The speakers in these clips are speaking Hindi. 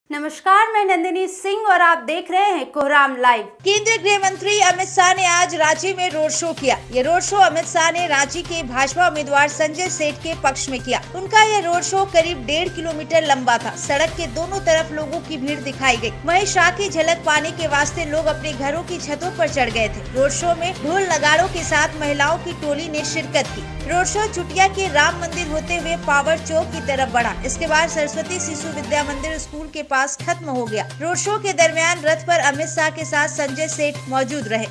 नमस्कार, मैं नंदिनी सिंह और आप देख रहे हैं कोहराम लाइव। केंद्रीय गृह मंत्री अमित शाह ने आज रांची में रोड शो किया। ये रोड शो अमित शाह ने रांची के भाजपा उम्मीदवार संजय सेठ के पक्ष में किया। उनका यह रोड शो करीब 1.5 किलोमीटर लंबा था। सड़क के दोनों तरफ लोगों की भीड़ दिखाई गई। वहीं शाह की झलक पाने के वास्ते लोग अपने घरों की छतों पर चढ़ गए थे। रोड शो में ढोल नगाड़ों के साथ महिलाओं की टोली ने शिरकत की। रोड शो चुटिया के राम मंदिर होते हुए पावर चौक की तरफ बढ़ा। इसके बाद सरस्वती शिशु विद्या मंदिर स्कूल के पास खत्म हो गया। रोड शो के दरमियान रथ पर अमित शाह के साथ संजय सेठ मौजूद रहे।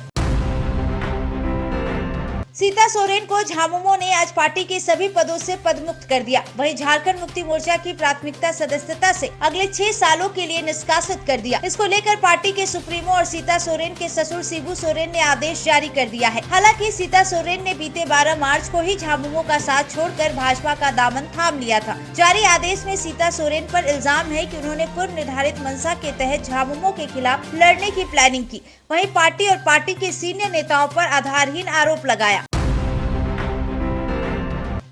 सीता सोरेन को झामुमो ने आज पार्टी के सभी पदों से पदमुक्त कर दिया। वहीं झारखंड मुक्ति मोर्चा की प्राथमिकता सदस्यता से अगले 6 सालों के लिए निष्कासित कर दिया। इसको लेकर पार्टी के सुप्रीमो और सीता सोरेन के ससुर शिबू सोरेन ने आदेश जारी कर दिया है। हालांकि सीता सोरेन ने बीते 12 मार्च को ही झामुमो का साथ छोड़कर भाजपा का दामन थाम लिया था। जारी आदेश में सीता सोरेन पर इल्जाम है कि उन्होंने पूर्व निर्धारित मंशा के तहत झामुमो के खिलाफ लड़ने की प्लानिंग की। वहीं पार्टी और पार्टी के सीनियर नेताओं पर आधारहीन आरोप लगाया।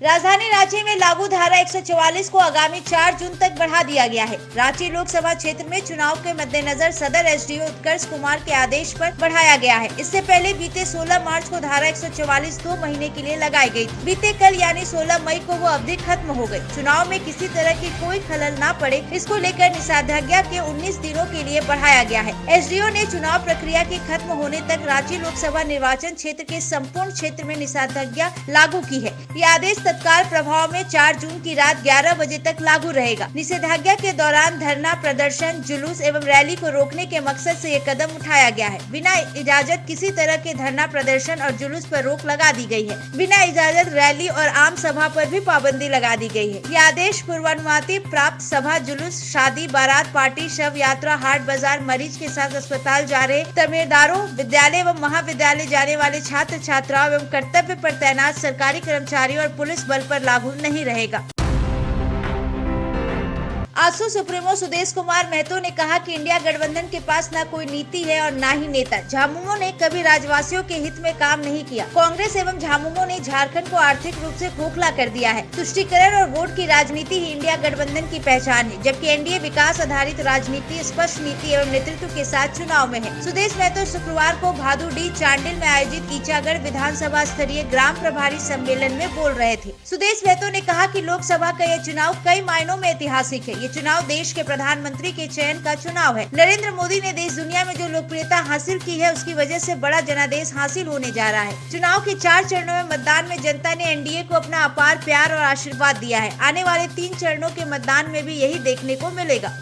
राजधानी रांची में लागू धारा 144 को आगामी 4 जून तक बढ़ा दिया गया है। रांची लोकसभा क्षेत्र में चुनाव के मद्देनजर सदर एसडीओ उत्कर्ष कुमार के आदेश पर बढ़ाया गया है। इससे पहले बीते 16 मार्च को धारा 144 2 महीने के लिए लगाई गई थी। बीते कल यानी 16 मई को वो अवधि खत्म हो गई। चुनाव में किसी तरह की कोई खलल न पड़े, इसको लेकर निषेधाज्ञा के 19 दिनों के लिए बढ़ाया गया है। एसडीओ ने चुनाव प्रक्रिया के खत्म होने तक रांची लोकसभा निर्वाचन क्षेत्र के संपूर्ण क्षेत्र में निषेधाज्ञा लागू की है। ये आदेश तत्काल प्रभाव में 4 जून की रात 11 बजे तक लागू रहेगा। निषेधाज्ञा के दौरान धरना, प्रदर्शन, जुलूस एवं रैली को रोकने के मकसद से ये कदम उठाया गया है। बिना इजाजत किसी तरह के धरना, प्रदर्शन और जुलूस पर रोक लगा दी गई है। बिना इजाजत रैली और आम सभा पर भी पाबंदी लगा दी गई है। ये आदेश पूर्वानुमति प्राप्त सभा, जुलूस, शादी, बारात, पार्टी, शव यात्रा, हाट बाजार, मरीज के साथ अस्पताल जा रहे तमीरदारों, विद्यालय एवं महाविद्यालय जाने वाले छात्र छात्राओं एवं कर्तव्य पर तैनात सरकारी कर्मचारियों और पुलिस बल पर लागू नहीं रहेगा। आजसू सुप्रीमो सुदेश कुमार महतो ने कहा कि इंडिया गठबंधन के पास न कोई नीति है और न ही नेता। झामुमो ने कभी राज्यवासियों के हित में काम नहीं किया। कांग्रेस एवं झामुमो ने झारखंड को आर्थिक रूप से खोखला कर दिया है। तुष्टीकरण और वोट की राजनीति ही इंडिया गठबंधन की पहचान है, जबकि एनडीए विकास आधारित राजनीति, स्पष्ट नीति एवं नेतृत्व के साथ चुनाव में है। सुदेश महतो शुक्रवार को भादुडी चांडिल में आयोजित ईचागढ़ विधानसभा स्तरीय ग्राम प्रभारी सम्मेलन में बोल रहे थे। सुदेश महतो ने कहा कि लोकसभा का यह चुनाव कई मायनों में ऐतिहासिक है। ये चुनाव देश के प्रधानमंत्री के चयन का चुनाव है। नरेंद्र मोदी ने देश दुनिया में जो लोकप्रियता हासिल की है, उसकी वजह से बड़ा जनादेश हासिल होने जा रहा है। चुनाव के 4 चरणों में मतदान में जनता ने एनडीए को अपना अपार प्यार और आशीर्वाद दिया है। आने वाले 3 चरणों के मतदान में भी यही देखने को मिलेगा।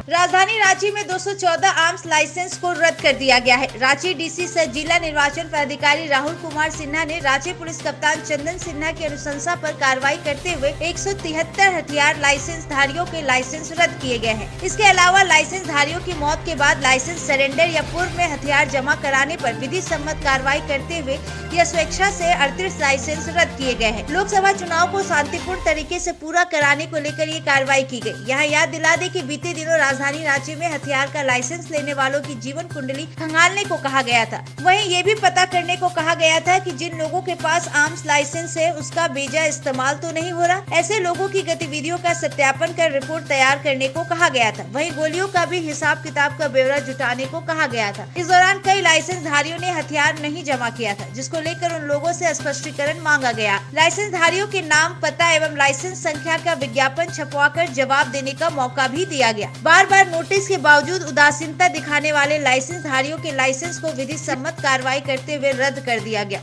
राजधानी रांची में 214 आर्म्स लाइसेंस को रद्द कर दिया गया है। रांची डीसी सह जिला निर्वाचन पदाधिकारी राहुल कुमार सिन्हा ने रांची पुलिस कप्तान चंदन सिन्हा की अनुशंसा पर कार्रवाई करते हुए 173 हथियार लाइसेंस धारियों के लाइसेंस रद्द किए गए हैं। इसके अलावा लाइसेंस धारियों की मौत के बाद लाइसेंस सरेंडर या पूर्व में हथियार जमा कराने पर विधि सम्मत कार्रवाई करते हुए या स्वेच्छा से 38 लाइसेंस रद्द किए गए हैं। लोकसभा चुनाव को शांतिपूर्ण तरीके से पूरा कराने को लेकर ये कार्रवाई की गई। यहाँ याद दिला दे कि बीते दिनों राजधानी रांची में हथियार का लाइसेंस लेने वालों की जीवन कुंडली खंगालने को कहा गया था। वहीं ये भी पता करने को कहा गया था कि जिन लोगों के पास आर्म्स लाइसेंस है, उसका बेजा इस्तेमाल तो नहीं हो रहा। ऐसे लोगों की गतिविधियों का सत्यापन कर रिपोर्ट तैयार करने को कहा गया था। वहीं गोलियों का भी हिसाब किताब का ब्यौरा जुटाने को कहा गया था। इस दौरान कई लाइसेंस धारियों ने हथियार नहीं जमा किया था, जिसको लेकर उन लोगों से स्पष्टीकरण मांगा गया। लाइसेंस धारियों के नाम, पता एवं लाइसेंस संख्या का विज्ञापन छपवाकर जवाब देने का मौका भी दिया गया। बार बार नोटिस के बावजूद उदासीनता दिखाने वाले लाइसेंस धारियों के लाइसेंस को विधि सम्मत कार्रवाई करते हुए रद्द कर दिया गया।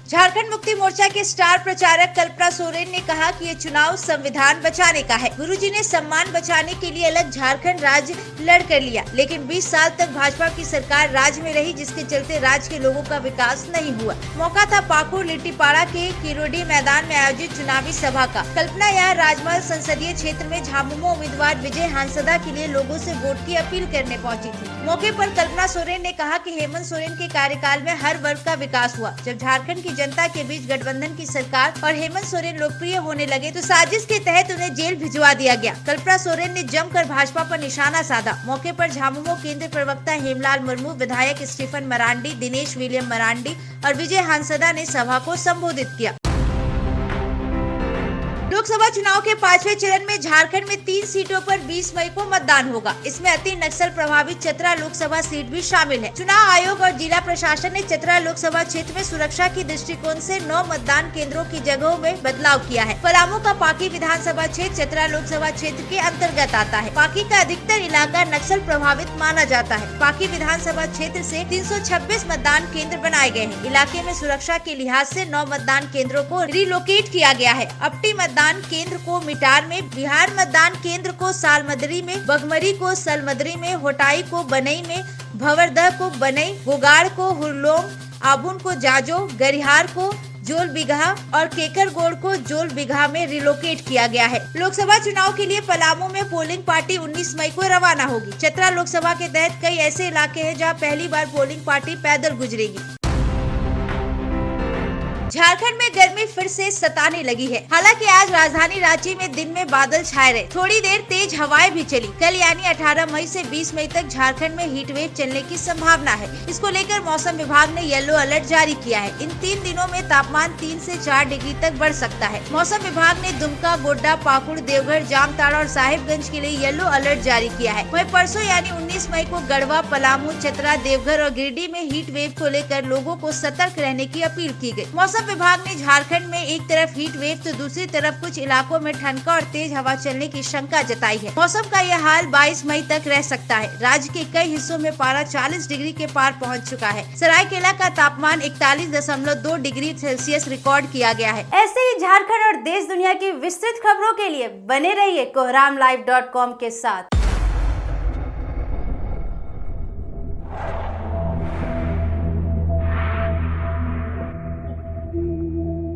झारखंड मुक्ति मोर्चा के स्टार प्रचारक कल्पना सोरेन ने कहा कि ये चुनाव संविधान बचाने का है। गुरुजी ने सम्मान बचाने के लिए अलग झारखंड राज्य लड़ कर लिया, लेकिन 20 साल तक भाजपा की सरकार राज्य में रही, जिसके चलते राज्य के लोगों का विकास नहीं हुआ। मौका था पाकुड़ लिट्टीपाड़ा के किरोडी मैदान में आयोजित चुनावी सभा का। कल्पना यहाँ राजमहल संसदीय क्षेत्र में झामुमो उम्मीदवार विजय हांसदा के लिए लोगों से वोट की अपील करने पहुंची थी। मौके पर कल्पना सोरेन ने कहा कि हेमंत सोरेन के कार्यकाल में हर वर्ग का विकास हुआ। जब झारखंड की जनता के बीच गठबंधन की सरकार और हेमंत सोरेन लोकप्रिय होने लगे तो साजिश के तहत उन्हें जेल भिजवा दिया गया। कल्पना सोरेन ने जमकर भाजपा पर निशाना साधा। मौके पर झामुमो केंद्र प्रवक्ता हेमलाल मुर्मू, विधायक स्टीफन मरांडी, दिनेश विलियम मरांडी और विजय हांसदा ने सभा को संबोधित किया। लोकसभा चुनाव के 5वें चरण में झारखंड में 3 सीटों पर 20 मई को मतदान होगा। इसमें अति नक्सल प्रभावित चतरा लोकसभा सीट भी शामिल है। चुनाव आयोग और जिला प्रशासन ने चतरा लोकसभा क्षेत्र में सुरक्षा की दृष्टिकोण से 9 मतदान केंद्रों की जगहों में बदलाव किया है। पलामू का पाकी विधानसभा क्षेत्र चतरा लोकसभा क्षेत्र के अंतर्गत आता है। पाकी का अधिकतर इलाका नक्सल प्रभावित माना जाता है। पाकी विधानसभा क्षेत्र से 326 मतदान केंद्र बनाए गए हैं। इलाके में सुरक्षा के लिहाज से 9 मतदान केंद्रों को रिलोकेट किया गया है। अपटी मतदान केंद्र को मिटार में, बिहार मतदान केंद्र को सालमदरी में, बगमरी को सलमदरी में, होटाई को बनई में, भवरदह को बनई, गोगाड़ को हुरलोंग, आबुन को जाजो, गरिहार को जोल बिगहा और केकरगोड़ को जोल बिगहा में रिलोकेट किया गया है। लोकसभा चुनाव के लिए पलामू में पोलिंग पार्टी 19 मई को रवाना होगी। चतरा लोकसभा के तहत कई ऐसे इलाके हैं जहां पहली बार पोलिंग पार्टी पैदल गुजरेगी। झारखंड में गर्मी फिर से सताने लगी है। हालांकि आज राजधानी रांची में दिन में बादल छाए रहे, थोड़ी देर तेज हवाएं भी चली। कल यानी 18 मई से 20 मई तक झारखंड में हीट वेव चलने की संभावना है। इसको लेकर मौसम विभाग ने येलो अलर्ट जारी किया है। इन 3 दिनों में तापमान 3 से 4 डिग्री तक बढ़ सकता है। मौसम विभाग ने दुमका, गोड्डा, पाकुड़, देवघर, जामताड़ा और साहिबगंज के लिए येलो अलर्ट जारी किया है। वहीं परसों यानी 19 मई को गढ़वा, पलामू, चतरा, देवघर और गिरिडीह में हीट वेव को लेकर लोगों को सतर्क रहने की अपील की गयी। मौसम विभाग ने झारखंड में एक तरफ हीट वेव तो दूसरी तरफ कुछ इलाकों में ठनका और तेज हवा चलने की शंका जताई है। मौसम का यह हाल 22 मई तक रह सकता है। राज्य के कई हिस्सों में पारा 40 डिग्री के पार पहुंच चुका है। सरायकेला का तापमान 41.2 डिग्री सेल्सियस रिकॉर्ड किया गया है। ऐसे ही झारखंड और देश दुनिया की विस्तृत खबरों के लिए बने रहिए कोहरामलाइव.com के साथ।